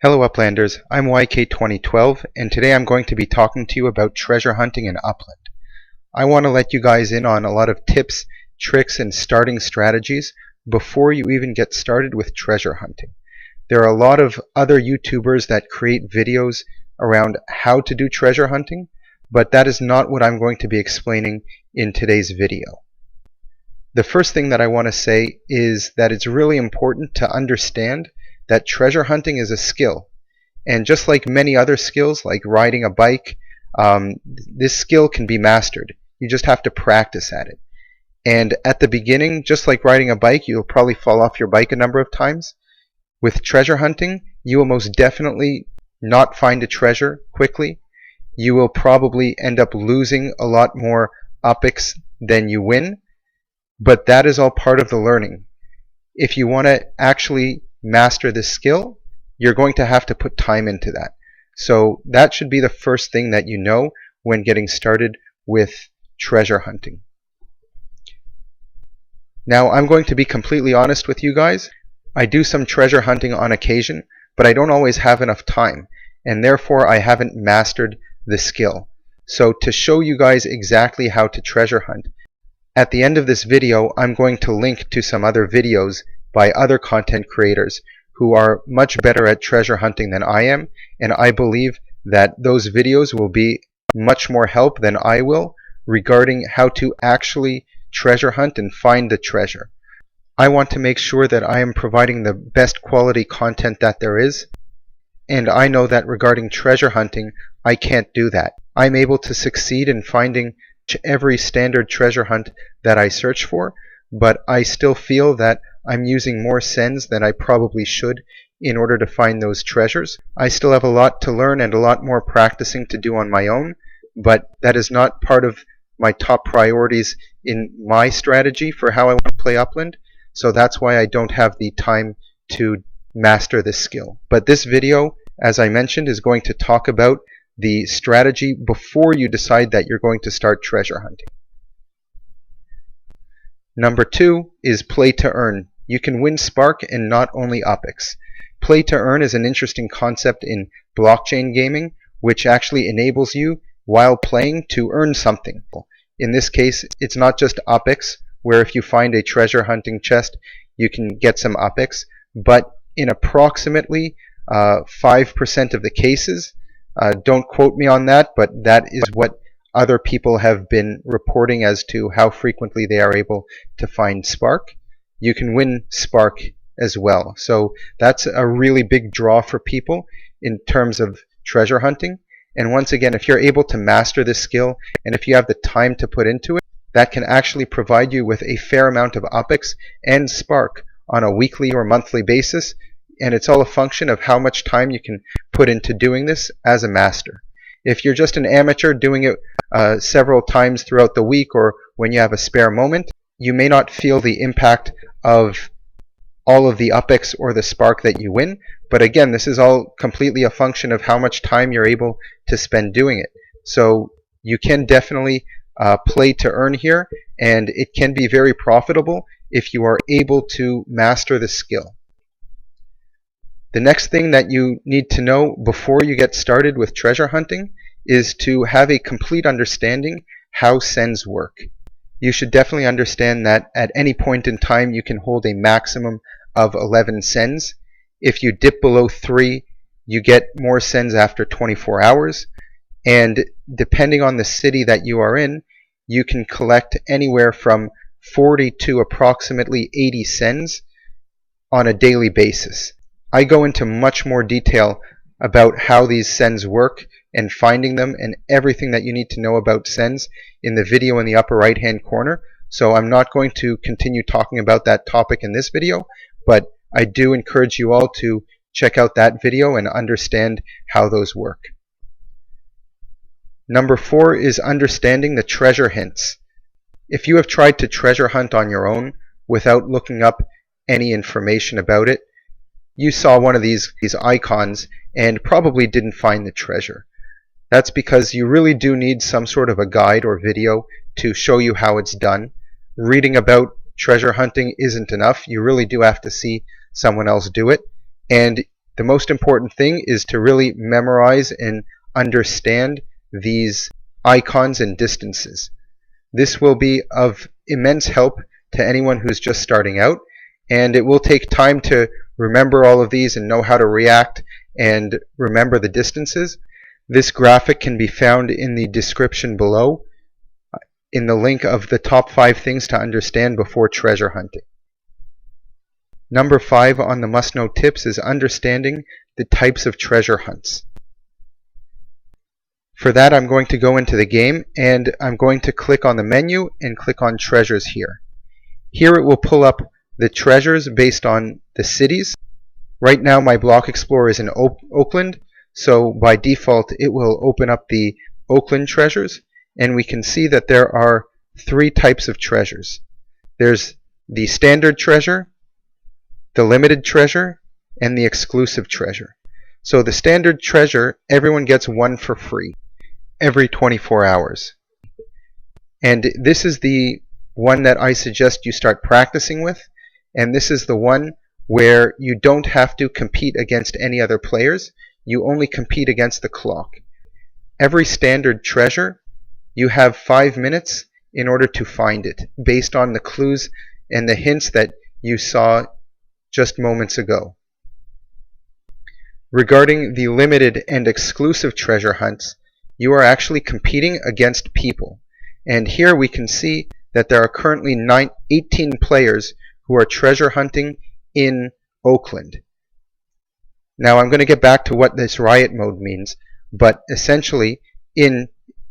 Hello Uplanders, I'm YK2012 and today I'm going to be talking to you about treasure hunting in Upland. I want to let you guys in on a lot of tips, tricks, and starting strategies before you even get started with treasure hunting. There are a lot of other YouTubers that create videos around how to do treasure hunting, but that is not what I'm going to be explaining in today's video. The first thing that I want to say is that it's really important to understand that treasure hunting is a skill, and just like many other skills like riding a bike, this skill can be mastered. You just have to practice at it. And at the beginning, just like riding a bike, you'll probably fall off your bike a number of times. With treasure hunting, you will most definitely not find a treasure quickly. You will probably end up losing a lot more UPX than you win, but that is all part of the learning. If you want to actually master this skill, you're going to have to put time into that. So that should be the first thing that you know when getting started with treasure hunting. Now, I'm going to be completely honest with you guys. I do some treasure hunting on occasion, but I don't always have enough time, and therefore I haven't mastered the skill. So to show you guys exactly how to treasure hunt, at the end of this video I'm going to link to some other videos by other content creators who are much better at treasure hunting than I am, and I believe that those videos will be much more help than I will regarding how to actually treasure hunt and find the treasure. I want to make sure that I am providing the best quality content that there is, and I know that regarding treasure hunting I can't do that. I'm able to succeed in finding every standard treasure hunt that I search for, but I still feel that I'm using more sends than I probably should in order to find those treasures. I still have a lot to learn and a lot more practicing to do on my own, but that is not part of my top priorities in my strategy for how I want to play Upland, so that's why I don't have the time to master this skill. But this video, as I mentioned, is going to talk about the strategy before you decide that you're going to start treasure hunting. Number 2 is play to earn. You can win Spark and not only UPX. Play to earn is an interesting concept in blockchain gaming, which actually enables you, while playing, to earn something. In this case, it's not just UPX, where if you find a treasure hunting chest, you can get some UPX, but in approximately 5% of the cases, don't quote me on that, but that is what other people have been reporting as to how frequently they are able to find Spark. You can win Spark as well. So that's a really big draw for people in terms of treasure hunting. And once again, if you're able to master this skill and if you have the time to put into it, that can actually provide you with a fair amount of UPX and Spark on a weekly or monthly basis. And it's all a function of how much time you can put into doing this as a master. If you're just an amateur doing it several times throughout the week or when you have a spare moment, you may not feel the impact of all of the UPX or the Spark that you win. But again, this is all completely a function of how much time you're able to spend doing it. So you can definitely play to earn here, and it can be very profitable if you are able to master the skill. The next thing that you need to know before you get started with treasure hunting is to have a complete understanding how sends work. You should definitely understand that at any point in time you can hold a maximum of 11 sends. If you dip below 3, you get more sends after 24 hours. And depending on the city that you are in, you can collect anywhere from 40 to approximately 80 sends on a daily basis. I go into much more detail about how these sends work and finding them and everything that you need to know about sends in the video in the upper right hand corner. So I'm not going to continue talking about that topic in this video, but I do encourage you all to check out that video and understand how those work. Number 4 is understanding the treasure hints. If you have tried to treasure hunt on your own without looking up any information about it, you saw one of these icons and probably didn't find the treasure. That's because you really do need some sort of a guide or video to show you how it's done. Reading about treasure hunting isn't enough. You really do have to see someone else do it. And The most important thing is to really memorize and understand these icons and distances. This will be of immense help to anyone who's just starting out, and it will take time to remember all of these and know how to react and remember the distances. This graphic can be found in the description below in the link of the top 5 things to understand before treasure hunting. Number 5 on the must-know tips is understanding the types of treasure hunts. For that, I'm going to go into the game and I'm going to click on the menu and click on treasures here. Here it will pull up the treasures based on the cities. Right now my block explorer is in Oakland, so by default it will open up the Oakland treasures, and we can see that there are 3 types of treasures. There's the standard treasure, the limited treasure, and the exclusive treasure. So the standard treasure, everyone gets 1 for free every 24 hours. And this is the one that I suggest you start practicing with, and this is the one where you don't have to compete against any other players, you only compete against the clock. Every standard treasure, you have 5 minutes in order to find it, based on the clues and the hints that you saw just moments ago. Regarding the limited and exclusive treasure hunts, you are actually competing against people. And here we can see that there are currently 18 players who are treasure hunting in Oakland. Now I'm going to get back to what this riot mode means, but essentially in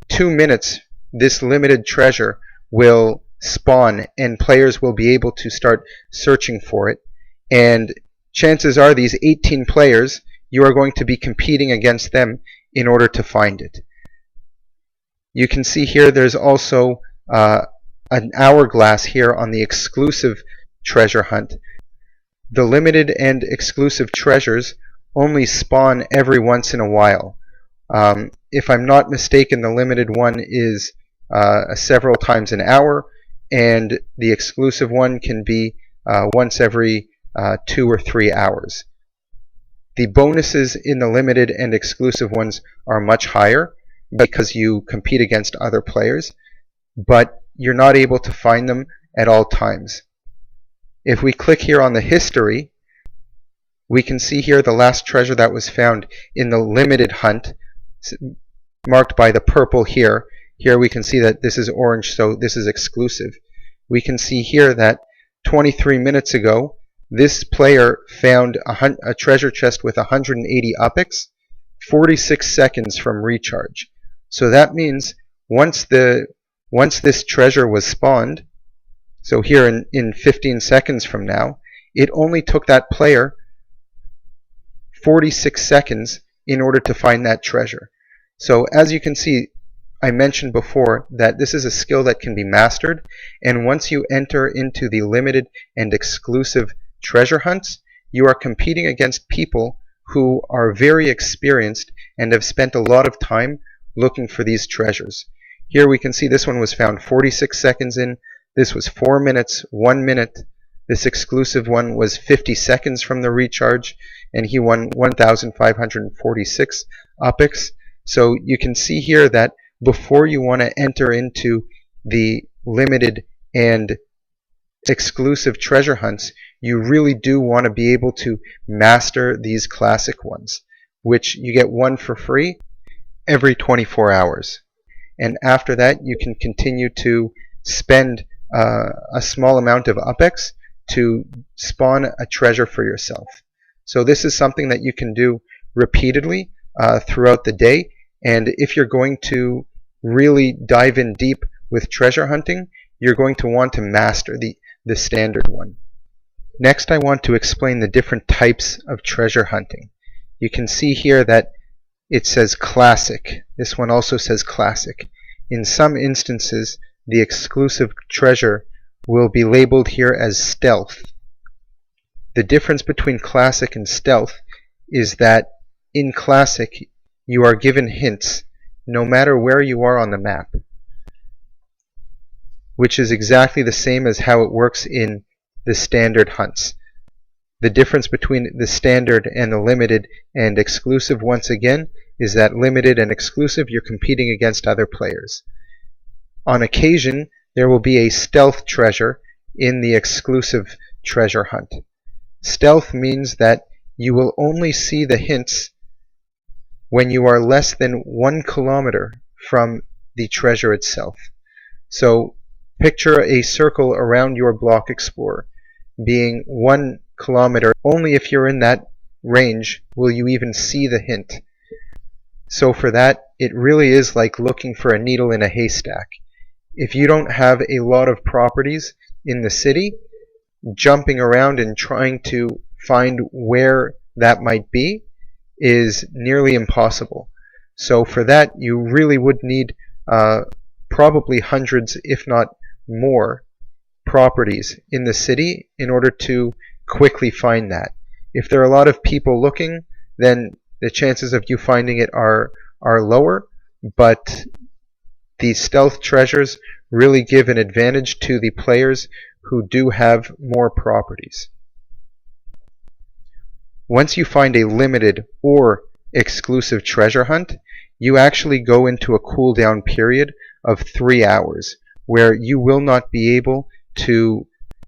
2 minutes this limited treasure will spawn and players will be able to start searching for it, and chances are these 18 players, you are going to be competing against them in order to find it. You can see here there's also an hourglass here on the exclusive treasure hunt. The limited and exclusive treasures only spawn every once in a while. If I'm not mistaken, the limited one is several times an hour, and the exclusive one can be once every 2 or 3 hours. The bonuses in the limited and exclusive ones are much higher because you compete against other players, but you're not able to find them at all times. If we click here on the history, we can see here the last treasure that was found in the limited hunt, marked by the purple here. Here we can see that this is orange, so this is exclusive. We can see here that 23 minutes ago, this player found a treasure chest with 180 UPX, 46 seconds from recharge. So that means once this treasure was spawned, so here in 15 seconds from now, it only took that player 46 seconds in order to find that treasure. So as you can see, I mentioned before that this is a skill that can be mastered, and once you enter into the limited and exclusive treasure hunts, you are competing against people who are very experienced and have spent a lot of time looking for these treasures. Here we can see this one was found 46 seconds in, this was 4 minutes, 1 minute, this exclusive one was 50 seconds from the recharge, and he won 1,546 UPX. So you can see here that before you want to enter into the limited and exclusive treasure hunts, you really do want to be able to master these classic ones, which you get 1 for free every 24 hours. And after that, you can continue to spend a small amount of UPX to spawn a treasure for yourself. So this is something that you can do repeatedly throughout the day, and if you're going to really dive in deep with treasure hunting, you're going to want to master the standard one. Next, I want to explain the different types of treasure hunting. You can see here that it says classic. This one also says classic. In some instances, the exclusive treasure will be labeled here as stealth. The difference between classic and stealth is that in classic, you are given hints no matter where you are on the map, which is exactly the same as how it works in the standard hunts. The difference between the standard and the limited and exclusive, once again, is that limited and exclusive, you're competing against other players. On occasion, there will be a stealth treasure in the exclusive treasure hunt. Stealth means that you will only see the hints when you are less than 1 kilometer from the treasure itself. So picture a circle around your block explorer being 1 kilometer. Only if you're in that range will you even see the hint. So for that, it really is like looking for a needle in a haystack. If you don't have a lot of properties in the city, jumping around and trying to find where that might be is nearly impossible. So for that, you really would need probably hundreds, if not more, properties in the city in order to quickly find that. If there are a lot of people looking, then the chances of you finding it are lower, but these stealth treasures really give an advantage to the players who do have more properties. Once you find a limited or exclusive treasure hunt, you actually go into a cooldown period of 3 hours where you will not be able to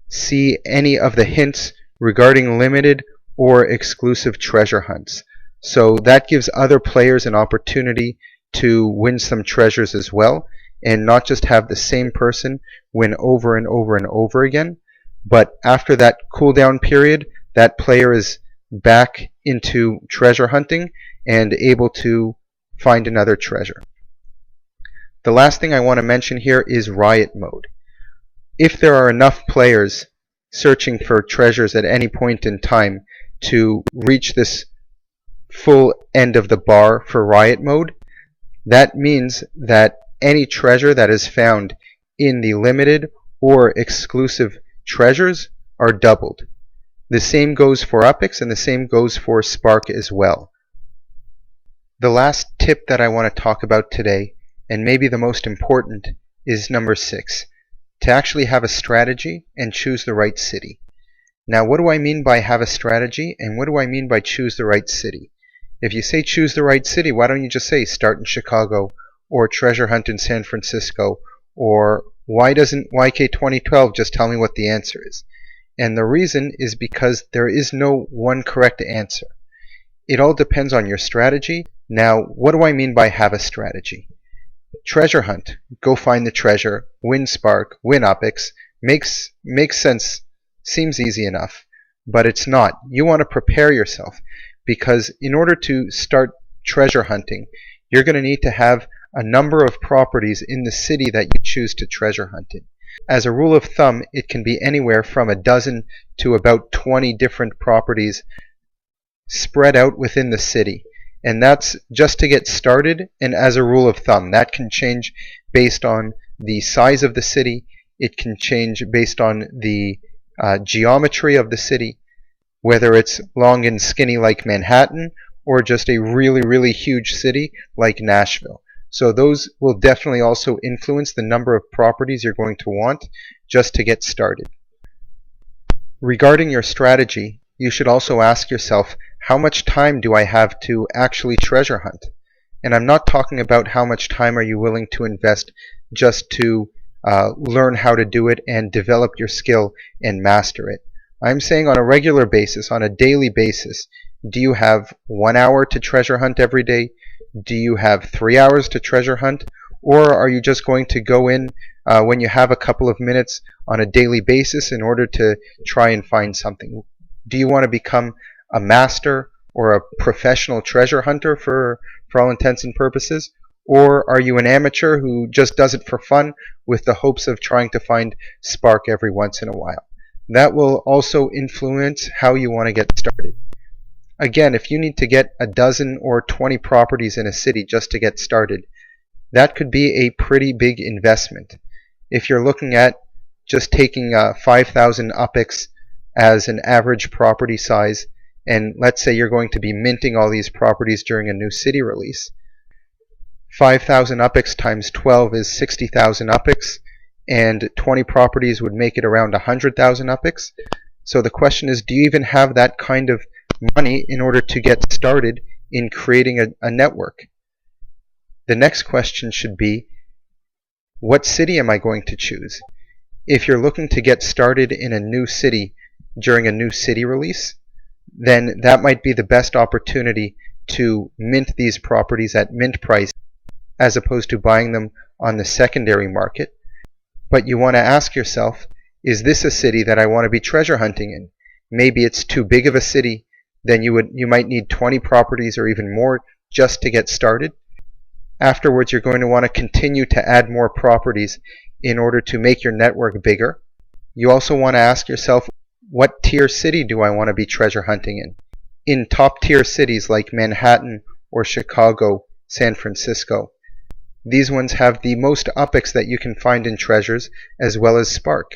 see any of the hints regarding limited or exclusive treasure hunts. So that gives other players an opportunity to win some treasures as well, and not just have the same person win over and over and over again. But after that cooldown period, that player is back into treasure hunting and able to find another treasure. The last thing I want to mention here is riot mode. If there are enough players searching for treasures at any point in time to reach this full end of the bar for riot mode, that means that any treasure that is found in the limited or exclusive treasures are doubled. The same goes for Upix and the same goes for Spark as well. The last tip that I want to talk about today, and maybe the most important, is number 6. To actually have a strategy and choose the right city. Now, what do I mean by have a strategy, and what do I mean by choose the right city? If you say choose the right city, why don't you just say start in Chicago, or treasure hunt in San Francisco, or why doesn't YK 2012 just tell me what the answer is? And the reason is because there is no one correct answer. It all depends on your strategy. Now, what do I mean by have a strategy? Treasure hunt, go find the treasure, win Spark, win Upix, makes sense, seems easy enough, but it's not. You want to prepare yourself, because in order to start treasure hunting, you're going to need to have a number of properties in the city that you choose to treasure hunt in. As a rule of thumb, it can be anywhere from a dozen to about 20 different properties spread out within the city. And that's just to get started, and as a rule of thumb. That can change based on the size of the city. It can change based on the geometry of the city, whether it's long and skinny like Manhattan or just a really, really huge city like Nashville. So those will definitely also influence the number of properties you're going to want just to get started. Regarding your strategy, you should also ask yourself, how much time do I have to actually treasure hunt? And I'm not talking about how much time are you willing to invest just to learn how to do it and develop your skill and master it. I'm saying on a regular basis, on a daily basis, do you have 1 hour to treasure hunt every day? Do you have 3 hours to treasure hunt? Or are you just going to go in when you have a couple of minutes on a daily basis in order to try and find something? Do you want to become a master or a professional treasure hunter for all intents and purposes? Or are you an amateur who just does it for fun with the hopes of trying to find Spark every once in a while? That will also influence how you want to get started. Again, if you need to get a dozen or 20 properties in a city just to get started, that could be a pretty big investment. If you're looking at just taking 5,000 Upix as an average property size, and let's say you're going to be minting all these properties during a new city release, 5,000 Upix times 12 is 60,000 Upix, and 20 properties would make it around 100,000 Upix. So the question is, do you even have that kind of money in order to get started in creating a network? The next question should be, what city am I going to choose? If you're looking to get started in a new city during a new city release, then that might be the best opportunity to mint these properties at mint price as opposed to buying them on the secondary market. But you want to ask yourself, is this a city that I want to be treasure hunting in? Maybe it's too big of a city, then you might need 20 properties or even more just to get started. Afterwards, you're going to want to continue to add more properties in order to make your network bigger. You also want to ask yourself, what tier city do I want to be treasure hunting in? In top tier cities like Manhattan or Chicago, San Francisco, these ones have the most UPX that you can find in treasures, as well as Spark.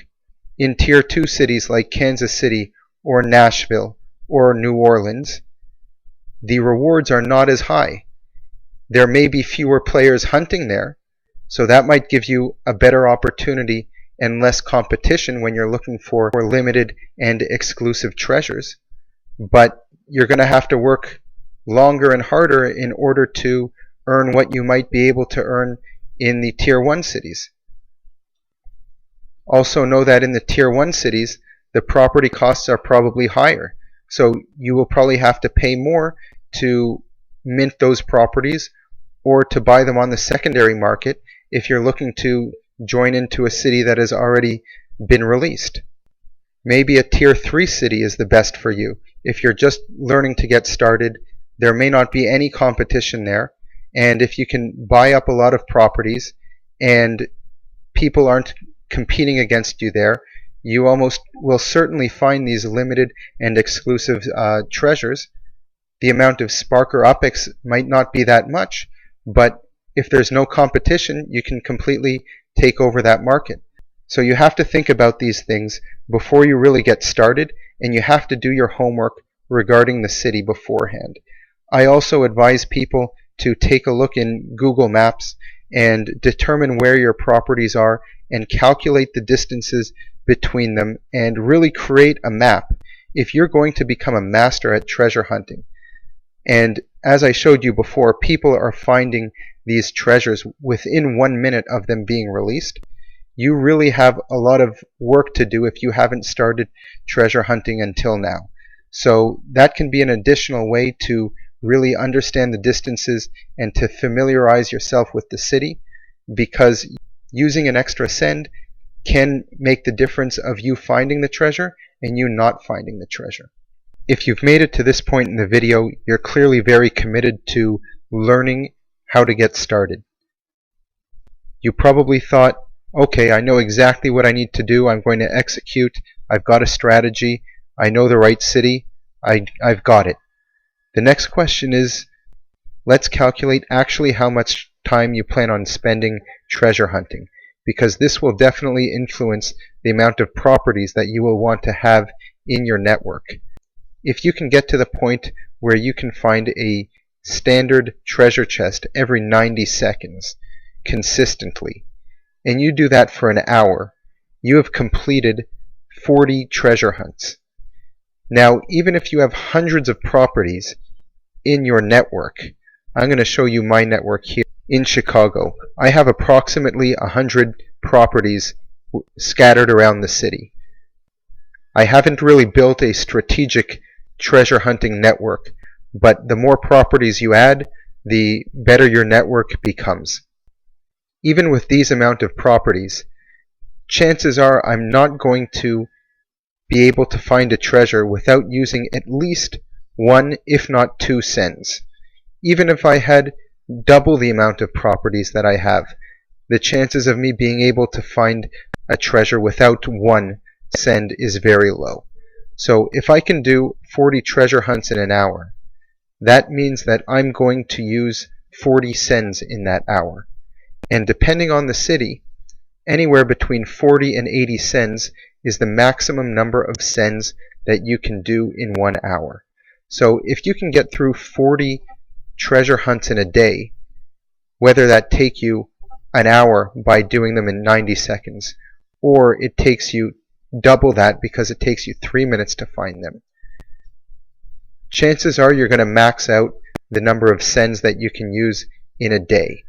In tier 2 cities like Kansas City or Nashville or New Orleans, the rewards are not as high. There may be fewer players hunting there, so that might give you a better opportunity and less competition when you're looking for limited and exclusive treasures. But you're going to have to work longer and harder in order to earn what you might be able to earn in the tier 1 cities. Also know that in the tier 1 cities, the property costs are probably higher. So you will probably have to pay more to mint those properties or to buy them on the secondary market if you're looking to join into a city that has already been released. Maybe a tier 3 city is the best for you. If you're just learning to get started, there may not be any competition there, and if you can buy up a lot of properties and people aren't competing against you there, you almost will certainly find these limited and exclusive treasures. The amount of Spark or UPX might not be that much, but if there's no competition, you can completely take over that market. So you have to think about these things before you really get started, and you have to do your homework regarding the city beforehand. I also advise people to take a look in Google Maps and determine where your properties are and calculate the distances between them and really create a map if you're going to become a master at treasure hunting. And as I showed you before, people are finding these treasures within 1 minute of them being released. You really have a lot of work to do if you haven't started treasure hunting until now. So that can be an additional way to really understand the distances and to familiarize yourself with the city, because using an extra send can make the difference of you finding the treasure and you not finding the treasure. If you've made it to this point in the video, you're clearly very committed to learning how to get started. You probably thought, okay, I know exactly what I need to do. I'm going to execute. I've got a strategy. I know the right city. I've got it. The next question is, let's calculate actually how much time you plan on spending treasure hunting, because this will definitely influence the amount of properties that you will want to have in your network. If you can get to the point where you can find a standard treasure chest every 90 seconds consistently, and you do that for an hour, you have completed 40 treasure hunts. Now, even if you have hundreds of properties in your network, I'm going to show you my network here in Chicago. I have approximately 100 properties scattered around the city. I haven't really built a strategic treasure hunting network, but the more properties you add, the better your network becomes. Even with these amount of properties, chances are I'm not going to be able to find a treasure without using at least 1, if not 2 sends. Even if I had double the amount of properties that I have, the chances of me being able to find a treasure without 1 send is very low. So if I can do 40 treasure hunts in an hour, that means that I'm going to use 40 sends in that hour. And depending on the city, anywhere between 40 and 80 sends is the maximum number of sends that you can do in 1 hour. So if you can get through 40 treasure hunts in a day, whether that take you an hour by doing them in 90 seconds, or it takes you double that because it takes you 3 minutes to find them. Chances are you're going to max out the number of sends that you can use in a day.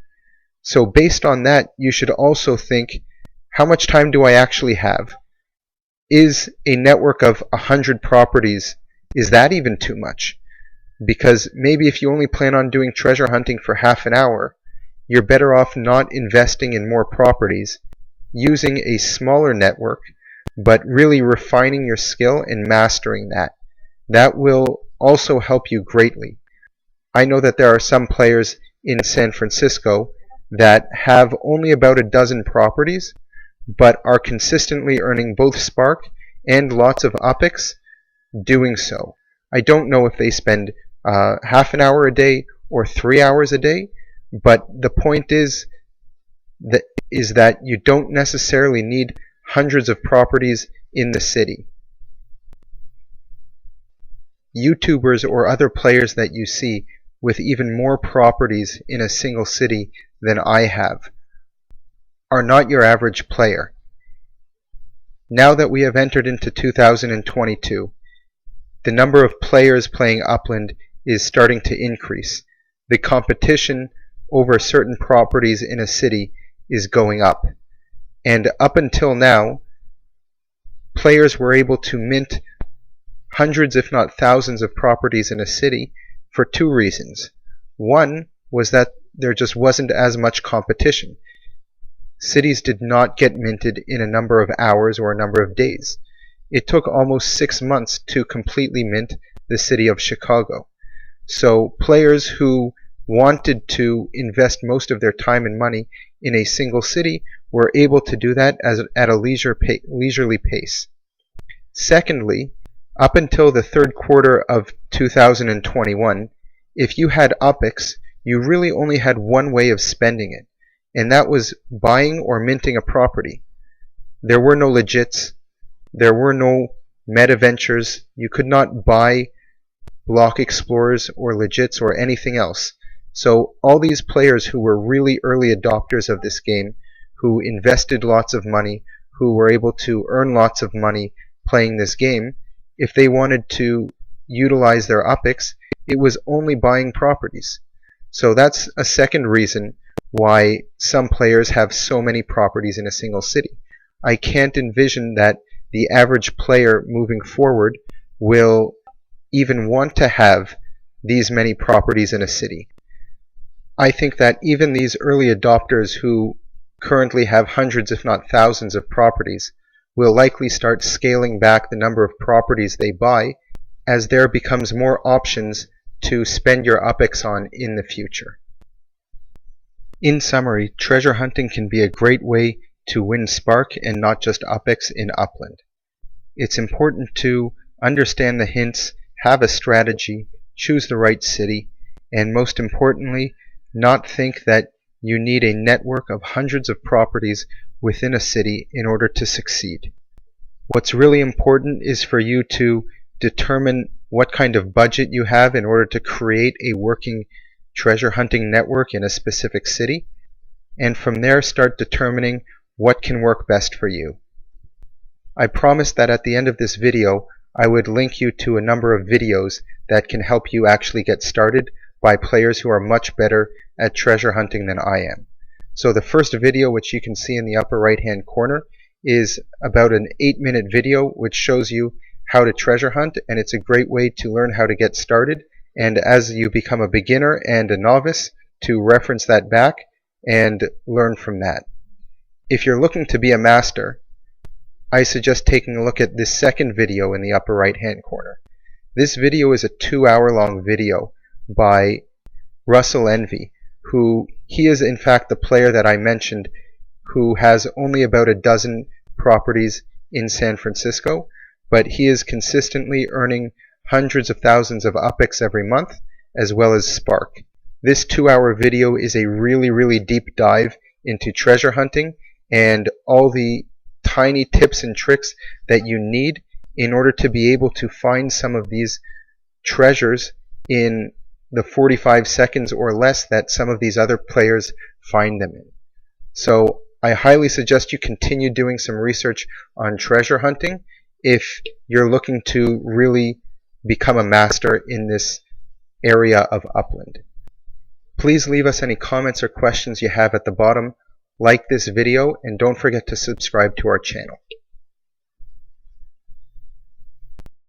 So based on that, you should also think, how much time do I actually have? Is a network of 100 properties, is that even too much? Because maybe if you only plan on doing treasure hunting for half an hour, you're better off not investing in more properties, using a smaller network, but really refining your skill and mastering that. That will also help you greatly. I know that there are some players in San Francisco that have only about a dozen properties, but are consistently earning both Spark and lots of UPX doing so. I don't know if they spend half an hour a day or 3 hours a day, but the point is that you don't necessarily need hundreds of properties in the city. YouTubers or other players that you see with even more properties in a single city than I have are not your average player. Now that we have entered into 2022, the number of players playing Upland is starting to increase. The competition over certain properties in a city is going up. And up until now, players were able to mint hundreds if not thousands of properties in a city for two reasons. One was that there just wasn't as much competition. Cities did not get minted in a number of hours or a number of days. It took almost 6 months to completely mint the city of Chicago. So players who wanted to invest most of their time and money in a single city were able to do that at a leisurely pace. Secondly, up until the third quarter of 2021, if you had UPX, you really only had one way of spending it, and that was buying or minting a property. There were no legits, there were no meta ventures, you could not buy block explorers or legits or anything else. So all these players who were really early adopters of this game, who invested lots of money, who were able to earn lots of money playing this game, if they wanted to utilize their UPX, it was only buying properties. So that's a second reason why some players have so many properties in a single city. I can't envision that the average player moving forward will even want to have these many properties in a city. I think that even these early adopters who currently have hundreds if not thousands of properties will likely start scaling back the number of properties they buy as there becomes more options to spend your UPX on in the future. In summary, treasure hunting can be a great way to win Spark and not just UPX in Upland. It's important to understand the hints, have a strategy, choose the right city, and most importantly, not think that you need a network of hundreds of properties within a city in order to succeed. What's really important is for you to determine what kind of budget you have in order to create a working treasure hunting network in a specific city, and from there start determining what can work best for you. I promised that at the end of this video I would link you to a number of videos that can help you actually get started by players who are much better at treasure hunting than I am. So the first video, which you can see in the upper right hand corner, is about an 8-minute video which shows you how to treasure hunt, and it's a great way to learn how to get started, and as you become a beginner and a novice, to reference that back and learn from that. If you're looking to be a master, I suggest taking a look at this second video in the upper right hand corner. This video is a 2-hour-long video by Russell Envy, he is in fact the player that I mentioned who has only about a dozen properties in San Francisco, but he is consistently earning hundreds of thousands of UPX every month, as well as Spark. This 2-hour video is a really deep dive into treasure hunting and all the tiny tips and tricks that you need in order to be able to find some of these treasures in the 45 seconds or less that some of these other players find them in. So I highly suggest you continue doing some research on treasure hunting if you're looking to really become a master in this area of Upland. Please leave us any comments or questions you have at the bottom, like this video, and don't forget to subscribe to our channel.